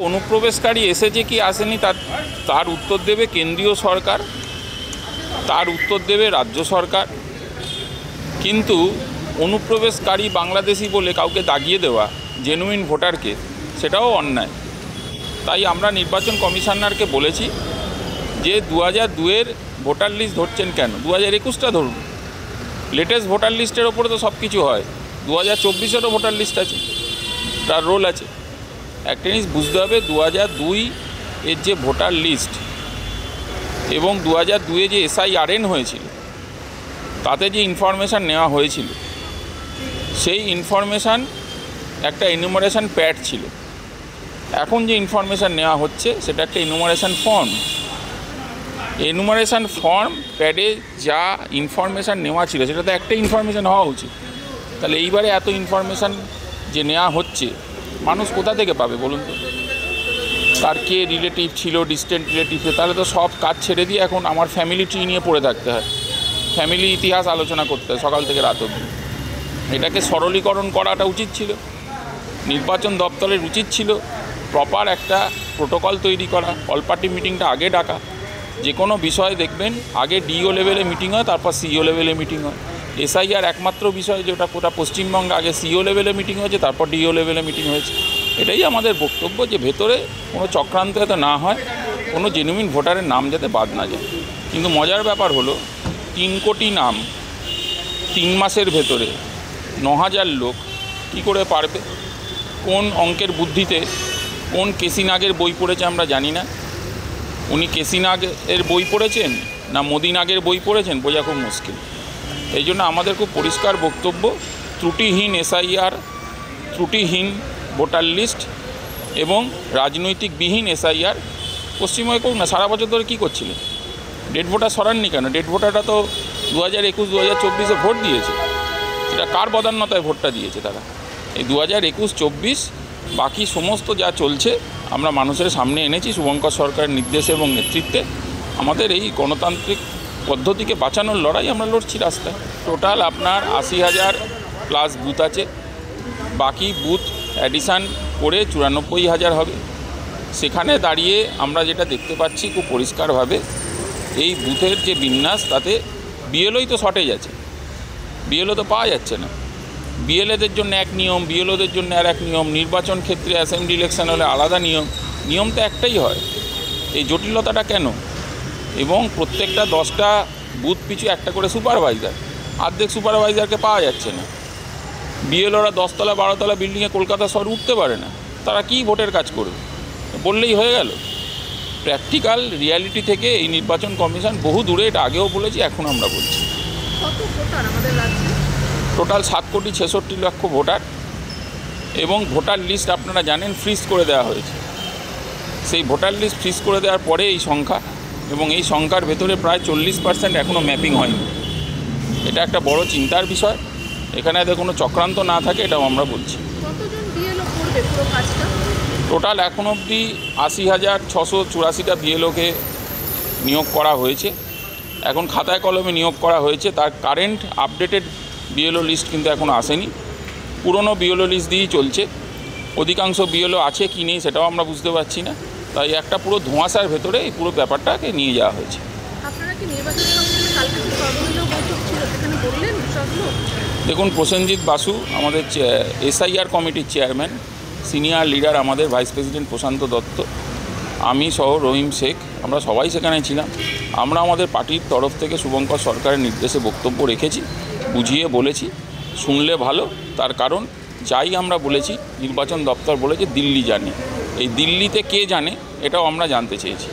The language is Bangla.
অনুপ্রবেশকারী এসেছে কি আসেনি তার উত্তর দেবে কেন্দ্রীয় সরকার, তার উত্তর দেবে রাজ্য সরকার। কিন্তু অনুপ্রবেশকারী বাংলাদেশি বলে কাউকে দাগিয়ে দেওয়া জেনুইন ভোটারকে, সেটাও অন্যায়। তাই আমরা নির্বাচন কমিশনারকে বলেছি যে 2002-এর ভোটার লিস্ট ধরছেন কেন, 2021টা ধরুন। লেটেস্ট ভোটার লিস্টের ওপরে তো সব কিছু হয়। 2024-এরও ভোটার লিস্ট আছে, তার রোল আছে। একটা জিনিস বুঝতে হবে, 2002-এর যে ভোটার লিস্ট এবং 2002-এ যে SIRN হয়েছিল, তাতে যে ইনফরমেশান নেওয়া হয়েছিল, সেই ইনফরমেশান একটা এনুমারেশন প্যাড ছিল। এখন যে ইনফরমেশান নেওয়া হচ্ছে সেটা একটা এনুমারেশন ফর্ম। এনুমারেশন ফর্ম প্যাডে যা ইনফরমেশান নেওয়া ছিল সেটা তো একটা ইনফরমেশান হওয়া উচিত। তাহলে এইবারে এত ইনফরমেশান যে নেওয়া হচ্ছে, মানুষ কোথা থেকে পাবে বলুন তো? তার কে রিলেটিভ ছিল, ডিস্টেন্ট রিলেটিভ, তাহলে তো সব কাজ ছেড়ে দিয়ে এখন আমার ফ্যামিলি ট্রি নিয়ে পড়ে থাকতে হয়, ফ্যামিলি ইতিহাস আলোচনা করতে হয় সকাল থেকে রাত অবধি। এটাকে সরলীকরণ করাটা উচিত ছিল। নির্বাচন দপ্তরের উচিত ছিল প্রপার একটা প্রোটোকল তৈরি করা, অল পার্টি মিটিংটা আগে ডাকা। যে কোনো বিষয় দেখবেন আগে DO লেভেলে মিটিং হয়, তারপর CO লেভেলে মিটিং হয়। SIR একমাত্র বিষয় যেটা গোটা পশ্চিমবঙ্গে আগে CO লেভেলে মিটিং হয়েছে, তারপর DO লেভেলে মিটিং হয়েছে। এটাই আমাদের বক্তব্য, যে ভেতরে কোনো চক্রান্ত যাতে না হয়, কোনো জেনুইন ভোটারের নাম যাতে বাদ না যায়। কিন্তু মজার ব্যাপার হলো 3 কোটি নাম 3 মাসের ভেতরে 9,000 লোক কী করে পারবে? কোন অঙ্কের বুদ্ধিতে, কোন কেসিনাগের বই পড়েছে আমরা জানি না। উনি কেসিনাগের বই পড়েছেন না মোদিনাগের বই পড়েছেন বোঝা খুব মুশকিল। এই জন্য আমাদের খুব পরিষ্কার বক্তব্য, ত্রুটিহীন SIR, ত্রুটিহীন ভোটার লিস্ট এবং রাজনৈতিকবিহীন SIR পশ্চিমবঙ্গে করুন না। সারা বছর ধরে কী করছিলেন? ডেড ভোটার সরাননি কেন? ডেড ভোটাররা তো 2021, 2024-এ ভোট দিয়েছে। সেটা কার বদান্যতায় ভোটটা দিয়েছে তারা? এই 2021, 24 বাকি সমস্ত যা চলছে আমরা মানুষের সামনে এনেছি শুভঙ্কর সরকারের নির্দেশে এবং নেতৃত্বে। আমাদের এই গণতান্ত্রিক পদ্ধতিকে বাঁচানোর লড়াই আমরা লড়ছি রাস্তায়। টোটাল আপনার 80,000 প্লাস বুথ আছে, বাকি বুথ অ্যাডিশান করে 94,000 হবে। সেখানে দাঁড়িয়ে আমরা যেটা দেখতে পাচ্ছি খুব পরিষ্কারভাবে, এই বুথের যে বিন্যাস তাতে BLOই তো শর্টেজ আছে, BLO তো পাওয়া যাচ্ছে না। BLAদের জন্য এক নিয়ম, BLOদের জন্য আর এক নিয়ম, নির্বাচন ক্ষেত্রে অ্যাসেম্বলি ইলেকশন হলে আলাদা নিয়ম, নিয়ম তো একটাই হয়। এই জটিলতাটা কেন? এবং প্রত্যেকটা 10টা বুথ পিছু একটা করে সুপারভাইজার, অর্ধেক সুপারভাইজারকে পাওয়া যাচ্ছে না। BLOরা 10 তলা 12 তলা বিল্ডিংয়ে কলকাতা শহরে উঠতে পারে না, তারা কি ভোটের কাজ করবে? বললেই হয়ে গেল। প্র্যাকটিক্যাল রিয়ালিটি থেকে এই নির্বাচন কমিশন বহু দূরে, এটা আগেও বলেছি, এখন আমরা বলছি। কত ভোটার আমাদের রাজ্যে? টোটাল 7,66,00,000 ভোটার, এবং ভোটার লিস্ট আপনারা জানেন ফ্রিজ করে দেওয়া হয়েছে। সেই ভোটার লিস্ট ফ্রিজ করে দেওয়ার পরে এই সংখ্যা, এবং এই সংখ্যার ভেতরে প্রায় 40% এখনও ম্যাপিং হয়নি। এটা একটা বড় চিন্তার বিষয়। এখানে যাতে কোনো চক্রান্ত না থাকে এটাও আমরা বলছি। কতজন BLO করবে পুরো কাজটা? টোটাল এখন অবধি 80,684টা BLOকে নিয়োগ করা হয়েছে। এখন খাতায় কলমে নিয়োগ করা হয়েছে, তার কারেন্ট আপডেটেড BLO লিস্ট কিন্তু এখনও আসেনি। পুরনো BLO লিস্ট দিয়েই চলছে। অধিকাংশ BLO আছে কি নেই সেটাও আমরা বুঝতে পারছি না। তাই একটা পুরো ধোঁয়াশার ভেতরে এই পুরো ব্যাপারটাকে নিয়ে যাওয়া হয়েছে। আপনারা কি নির্বাচন কমিশনে কালকে যে সর্বদলীয় বৈঠক ছিল সেখানে বললেন সবগুলো? দেখুন, প্রসেনজিৎ বাসু আমাদের SIR কমিটির চেয়ারম্যান, সিনিয়র লিডার আমাদের ভাইস প্রেসিডেন্ট প্রশান্ত দত্ত, আমি সহ রহিম শেখ, আমরা সবাই সেখানে ছিলাম। আমরা আমাদের পার্টির তরফ থেকে শুভঙ্কর সরকারের নির্দেশে বক্তব্য রেখেছি, বুঝিয়ে বলেছি। শুনলে ভালো, তার কারণ যাই আমরা বলেছি নির্বাচন দপ্তর বলেছে দিল্লি জানে। এই দিল্লিতে কে জানে এটাও আমরা জানতে চেয়েছি।